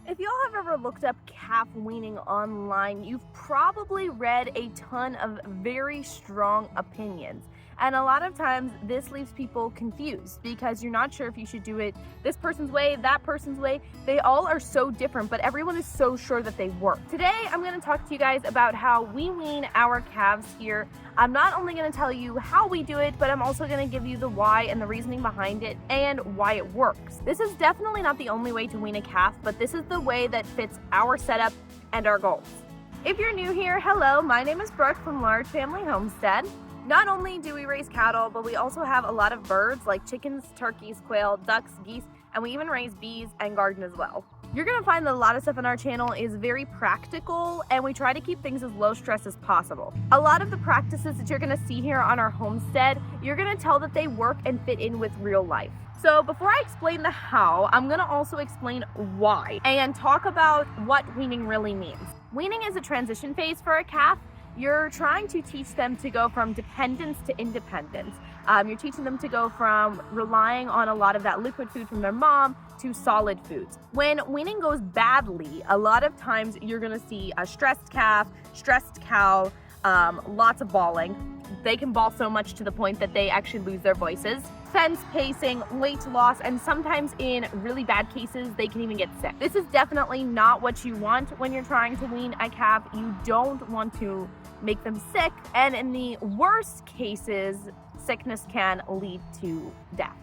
If y'all have ever looked up calf weaning online, you've probably read a ton of very strong opinions. And a lot of times this leaves people confused because you're not sure if you should do it this person's way, that person's way. They all are so different, but everyone is so sure that they work. Today, I'm going to talk to you guys about how we wean our calves here. I'm not only going to tell you how we do it, but I'm also going to give you the why and the reasoning behind it and why it works. This is definitely not the only way to wean a calf, but this is the way that fits our setup and our goals. If you're new here, hello, my name is Brooke from Large Family Homestead. Not only do we raise cattle, but we also have a lot of birds like chickens, turkeys, quail, ducks, geese, and we even raise bees and garden as well. You're gonna find that a lot of stuff on our channel is very practical, and we try to keep things as low stress as possible. A lot of the practices that you're gonna see here on our homestead, you're gonna tell that they work and fit in with real life. So before I explain the how, I'm gonna also explain why and talk about what weaning really means. Weaning is a transition phase for a calf. You're trying to teach them to go from dependence to independence. You're teaching them to go from relying on a lot of that liquid food from their mom to solid foods. When weaning goes badly, a lot of times you're gonna see a stressed calf, stressed cow, lots of bawling. They can bawl so much to the point that they actually lose their voices. Fence pacing, weight loss, and sometimes in really bad cases, they can even get sick. This is definitely not what you want when you're trying to wean a calf. You don't want to make them sick, and in the worst cases, sickness can lead to death.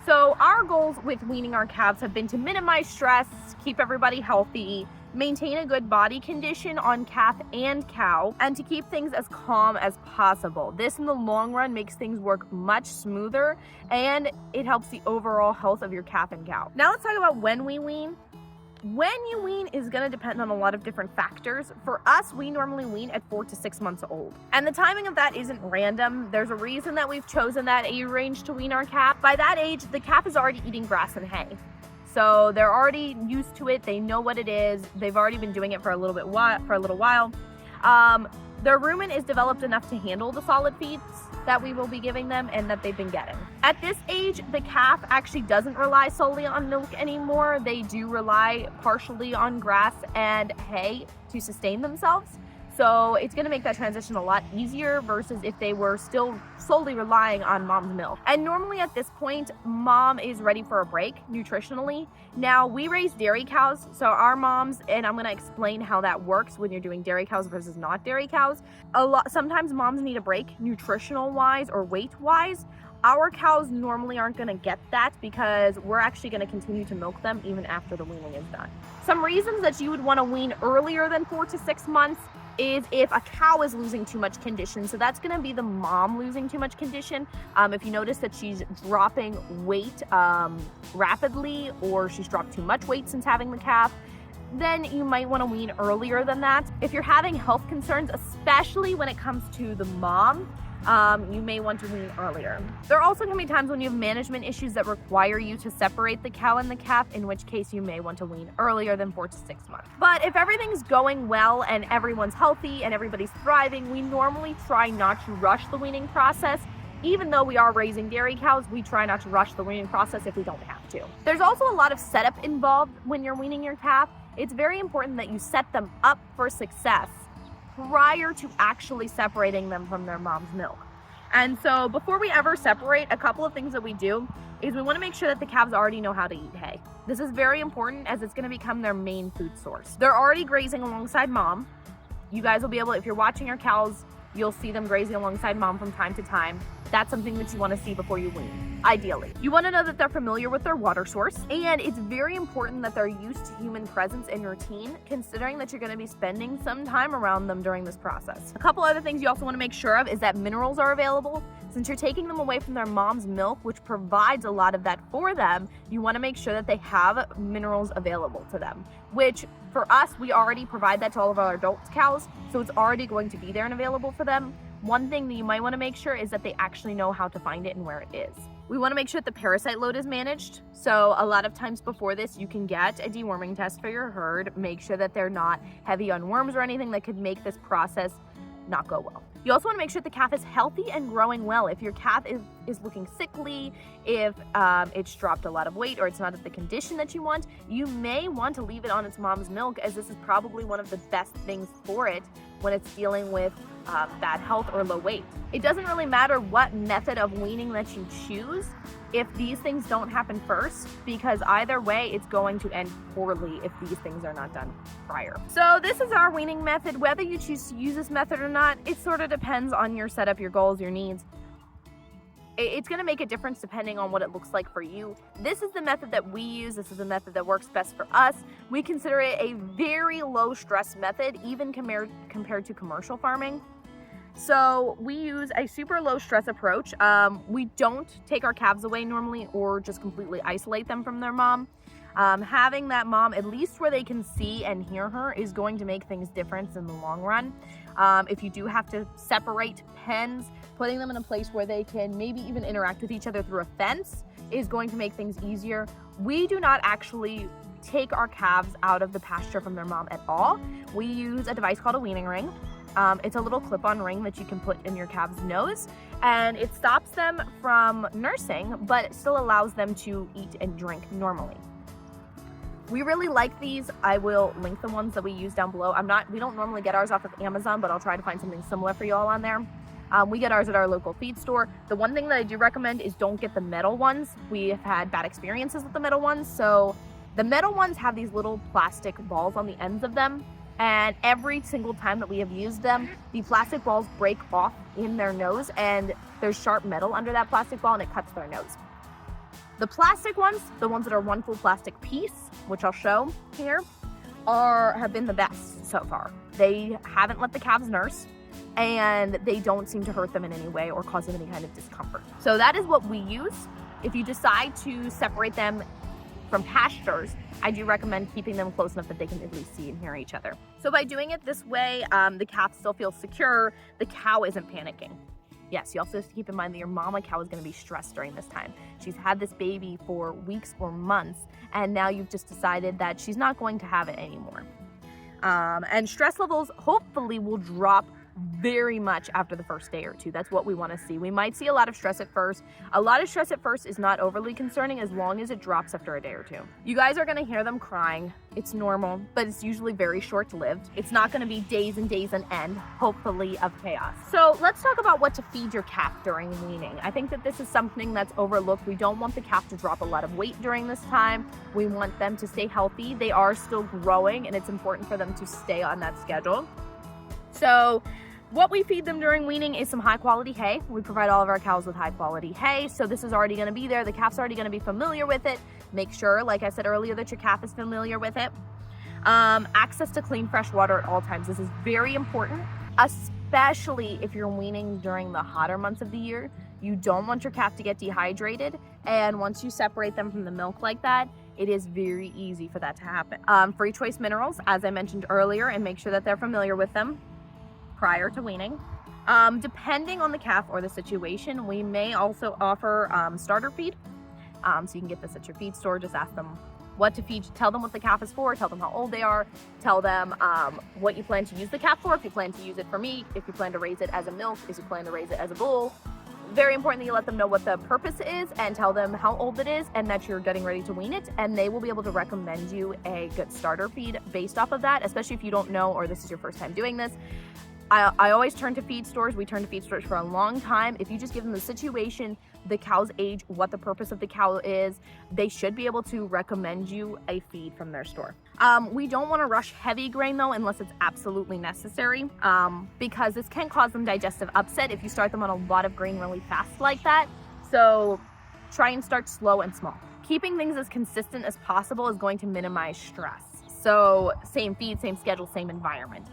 So our goals with weaning our calves have been to minimize stress, keep everybody healthy, maintain a good body condition on calf and cow, and to keep things as calm as possible. This in the long run makes things work much smoother, and it helps the overall health of your calf and cow. Now let's talk about when we wean. When you wean is going to depend on a lot of different factors. For us, we normally wean at 4 to 6 months old. And the timing of that isn't random. There's a reason that we've chosen that age range to wean our calf. By that age, the calf is already eating grass and hay. So they're already used to it. They know what it is. They've already been doing it for a little while. Their rumen is developed enough to handle the solid feeds that we will be giving them and that they've been getting. At this age, the calf actually doesn't rely solely on milk anymore. They do rely partially on grass and hay to sustain themselves. So it's gonna make that transition a lot easier versus if they were still solely relying on mom's milk. And normally at this point, mom is ready for a break nutritionally. Now we raise dairy cows, so our moms, and I'm gonna explain how that works when you're doing dairy cows versus not dairy cows. Sometimes moms need a break nutritional wise or weight wise. Our cows normally aren't gonna get that because we're actually gonna continue to milk them even after the weaning is done. Some reasons that you would wanna wean earlier than 4 to 6 months is if a cow is losing too much condition. So that's gonna be the mom losing too much condition. If you notice that she's dropping weight rapidly, or she's dropped too much weight since having the calf, then you might want to wean earlier than that. If you're having health concerns, especially when it comes to the mom, you may want to wean earlier. There are also going to be times when you have management issues that require you to separate the cow and the calf, in which case you may want to wean earlier than 4 to 6 months. But if everything's going well and everyone's healthy and everybody's thriving, we normally try not to rush the weaning process. Even though we are raising dairy cows, we try not to rush the weaning process if we don't have to. There's also a lot of setup involved when you're weaning your calf. It's very important that you set them up for success prior to actually separating them from their mom's milk. And so before we ever separate, a couple of things that we do is we want to make sure that the calves already know how to eat hay. This is very important as it's going to become their main food source. They're already grazing alongside mom. You guys will be able, if you're watching your cows, you'll see them grazing alongside mom from time to time. That's something that you want to see before you wean, ideally. You want to know that they're familiar with their water source, and it's very important that they're used to human presence and routine, considering that you're going to be spending some time around them during this process. A couple other things you also want to make sure of is that minerals are available. Since you're taking them away from their mom's milk, which provides a lot of that for them, you want to make sure that they have minerals available to them, which for us, we already provide that to all of our adult cows, so it's already going to be there and available for them. One thing that you might want to make sure is that they actually know how to find it and where it is. We want to make sure that the parasite load is managed. So a lot of times before this, you can get a deworming test for your herd. Make sure that they're not heavy on worms or anything that could make this process not go well. You also want to make sure the calf is healthy and growing well. If your calf is is looking sickly, if it's dropped a lot of weight, or it's not at the condition that you want, you may want to leave it on its mom's milk, as this is probably one of the best things for it when it's dealing with bad health or low weight. It doesn't really matter what method of weaning that you choose if these things don't happen first, because either way it's going to end poorly if these things are not done prior. So this is our weaning method. Whether you choose to use this method or not, it sort of depends on your setup, your goals, your needs. It's going to make a difference depending on what it looks like for you. This is the method that we use. This is the method that works best for us. We consider it a very low stress method, even compared to commercial farming. So we use a super low stress approach. We don't take our calves away normally or just completely isolate them from their mom. Having that mom at least where they can see and hear her is going to make things different in the long run. If you do have to separate pens, putting them in a place where they can maybe even interact with each other through a fence is going to make things easier. We do not actually take our calves out of the pasture from their mom at all. We use a device called a weaning ring. It's a little clip-on ring that you can put in your calf's nose, and it stops them from nursing, but it still allows them to eat and drink normally. We really like these. I will link the ones that we use down below. We don't normally get ours off of Amazon, but I'll try to find something similar for you all on there. We get ours at our local feed store. The one thing that I do recommend is don't get the metal ones. We have had bad experiences with the metal ones. So the metal ones have these little plastic balls on the ends of them. And every single time that we have used them, the plastic balls break off in their nose, and there's sharp metal under that plastic ball and it cuts their nose. The plastic ones, the ones that are one full plastic piece, which I'll show here, have been the best so far. They haven't let the calves nurse, and they don't seem to hurt them in any way or cause them any kind of discomfort. So that is what we use. If you decide to separate them from pastures, I do recommend keeping them close enough that they can at least see and hear each other. So by doing it this way, the calf still feels secure, the cow isn't panicking. Yes, you also have to keep in mind that your mama cow is going to be stressed during this time. She's had this baby for weeks or months, and now you've just decided that she's not going to have it anymore. And stress levels hopefully will drop very much after the first day or two. That's what we want to see. We might see a lot of stress at first. A lot of stress at first is not overly concerning as long as it drops after a day or two. You guys are going to hear them crying. It's normal, but it's usually very short-lived. It's not going to be days and days on end, hopefully, of chaos. So let's talk about what to feed your calf during weaning. I think that this is something that's overlooked. We don't want the calf to drop a lot of weight during this time. We want them to stay healthy. They are still growing, and it's important for them to stay on that schedule. So what we feed them during weaning is some high quality hay. We provide all of our cows with high quality hay, so this is already going to be there. The calf's already going to be familiar with it. Make sure, like I said earlier, that your calf is familiar with it. Access to clean, fresh water at all times. This is very important, especially if you're weaning during the hotter months of the year. You don't want your calf to get dehydrated, and once you separate them from the milk like that, it is very easy for that to happen. Free choice minerals, as I mentioned earlier, and make sure that they're familiar with them prior to weaning. Depending on the calf or the situation, we may also offer starter feed. So you can get this at your feed store. Just ask them what to feed. Tell them what the calf is for. Tell them how old they are. Tell them what you plan to use the calf for. If you plan to use it for meat, if you plan to raise it as a milk, if you plan to raise it as a bull. Very important that you let them know what the purpose is and tell them how old it is and that you're getting ready to wean it, and they will be able to recommend you a good starter feed based off of that, especially if you don't know or this is your first time doing this. I always turn to feed stores. We turn to feed stores for a long time. If you just give them the situation, the cow's age, what the purpose of the cow is, they should be able to recommend you a feed from their store. We don't want to rush heavy grain though, unless it's absolutely necessary, because this can cause them digestive upset if you start them on a lot of grain really fast like that. So try and start slow and small. Keeping things as consistent as possible is going to minimize stress. So same feed, same schedule, same environment.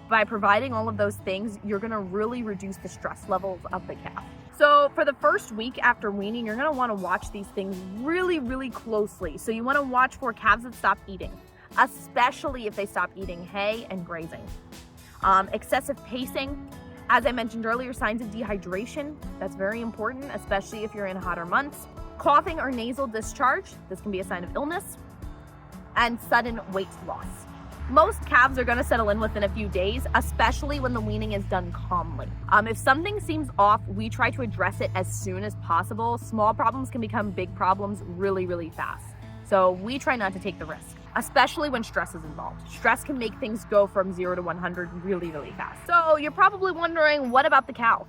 By providing all of those things, you're going to really reduce the stress levels of the calf. So for the first week after weaning, you're going to want to watch these things really, really closely. So you want to watch for calves that stop eating, especially if they stop eating hay and grazing. Excessive pacing, as I mentioned earlier, signs of dehydration. That's very important, especially if you're in hotter months. Coughing or nasal discharge, this can be a sign of illness. And sudden weight loss. Most calves are going to settle in within a few days, especially when the weaning is done calmly. If something seems off, we try to address it as soon as possible. Small problems can become big problems really, really fast. So we try not to take the risk, especially when stress is involved. Stress can make things go from 0 to 100 really, really fast. So you're probably wondering, what about the cow?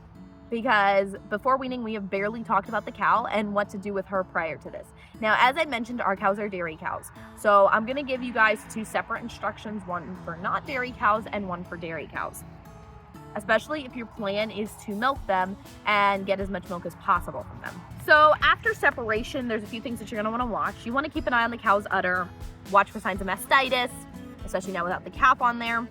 Because before weaning, we have barely talked about the cow and what to do with her prior to this. Now, as I mentioned, our cows are dairy cows. So I'm gonna give you guys 2 separate instructions, one for not dairy cows and one for dairy cows. Especially if your plan is to milk them and get as much milk as possible from them. So after separation, there's a few things that you're gonna wanna watch. You wanna keep an eye on the cow's udder, watch for signs of mastitis, especially now without the calf on there,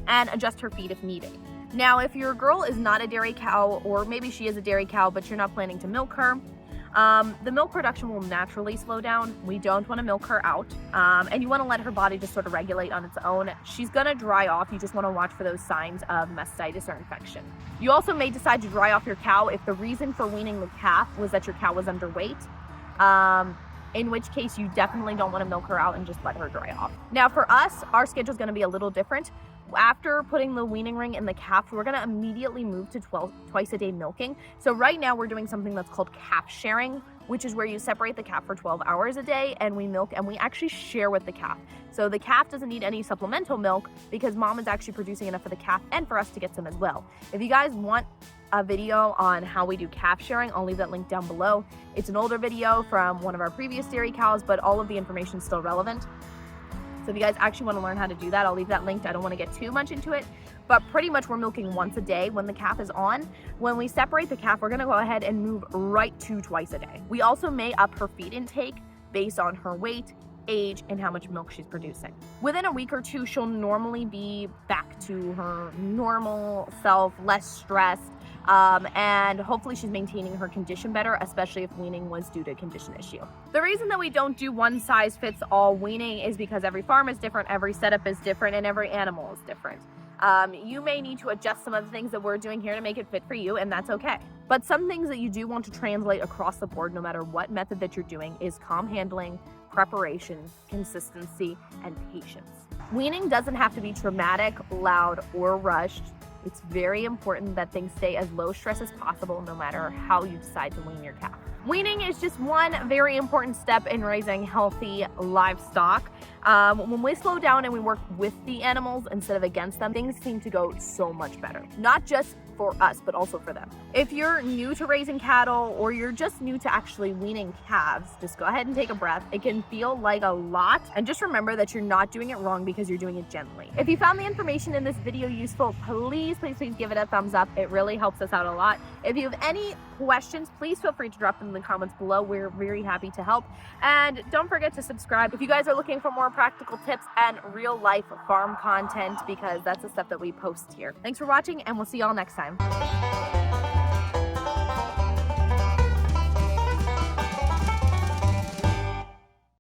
and adjust her feed if needed. Now, if your girl is not a dairy cow, or maybe she is a dairy cow, but you're not planning to milk her, the milk production will naturally slow down. We don't want to milk her out, and you want to let her body just sort of regulate on its own. She's going to dry off. You just want to watch for those signs of mastitis or infection. You also may decide to dry off your cow if the reason for weaning the calf was that your cow was underweight, in which case you definitely don't want to milk her out and just let her dry off. Now for us, our schedule is going to be a little different. After putting the weaning ring in the calf, we're going to immediately move to twice a day milking. So right now we're doing something that's called calf sharing, which is where you separate the calf for 12 hours a day and we milk, and we actually share with the calf. So the calf doesn't need any supplemental milk because mom is actually producing enough for the calf and for us to get some as well. If you guys want a video on how we do calf sharing, I'll leave that link down below. It's an older video from one of our previous dairy cows, but all of the information is still relevant. So if you guys actually want to learn how to do that, I'll leave that linked. I don't want to get too much into it, but pretty much we're milking once a day when the calf is on. When we separate the calf, we're going to go ahead and move right to twice a day. We also may up her feed intake based on her weight, age, and how much milk she's producing. Within a week or two, she'll normally be back to her normal self, less stressed, and hopefully she's maintaining her condition better, especially if weaning was due to a condition issue. The reason that we don't do one size fits all weaning is because every farm is different, every setup is different, and every animal is different. You may need to adjust some of the things that we're doing here to make it fit for you, and that's okay. But some things that you do want to translate across the board, no matter what method that you're doing, is calm handling, preparation, consistency, and patience. Weaning doesn't have to be traumatic, loud, or rushed. It's very important that things stay as low stress as possible, no matter how you decide to wean your calf. Weaning is just one very important step in raising healthy livestock. When we slow down and we work with the animals instead of against them, things seem to go so much better. Not just for us, but also for them. If you're new to raising cattle or you're just new to actually weaning calves, just go ahead and take a breath. It can feel like a lot, and just remember that you're not doing it wrong because you're doing it gently. If you found the information in this video useful, please give it a thumbs up. It really helps us out a lot. If you have any questions, please feel free to drop them in the comments below. We're very happy to help. And don't forget to subscribe if you guys are looking for more practical tips and real life farm content, because that's the stuff that we post here. Thanks for watching, and we'll see y'all next time.